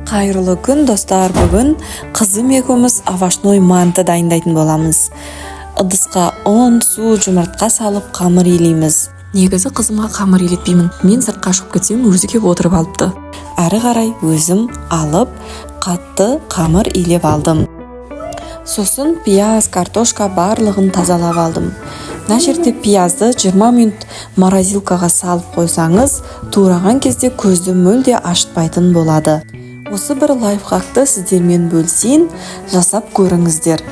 Қайырлы күн достар, бүгін қызым екеуміз овощной манты дайындайтын боламыз. Ыдысқа ұн, су, жұмыртқа салып қамыр илейміз. Негізі қызымға қамыр илетпеймін. Мен сыртқа шығып кетсем, өзі келіп отырып алыпты. Әрі қарай өзім алып, қатты қамыр илеп алдым. Сосын пияз, картошка барлығын тазалап алдым. Мына жерде пиязды 20 минут морозилкаға салып қойсаңыз, тураған кезде көзді мүлде ашытпайтын болады. Осы бір лайфхакты сіздермен бөлісейін, жасап көріңіздер.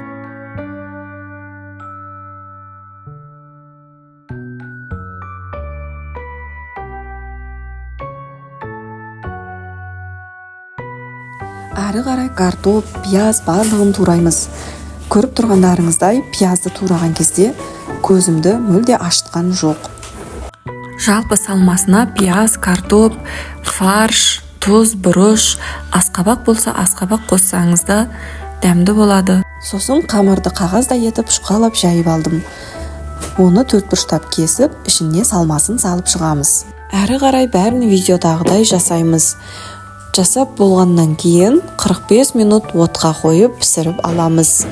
Әрі қарай картоп, пияз барлығын тураймыз. Көріп тұрғандарыңыздай, пиязды тураған кезде көзімді мүлде ашытқан жоқ. Жалпы салмасына пияз, картоп, фарш, тұз, бұрыш, асқабақ болса асқабақ қоссаңыз да дәмді болады. Сосын қамырды қағаздай етіп шұқалап жайып алдым. Оны төртбұрыштап кесіп, ішіне салмасын салып шығамыз. Әрі қарай бәрін видеодағыдай жасаймыз. Жасап болғаннан кейін 45 минут отқа қойып пісіріп аламыз.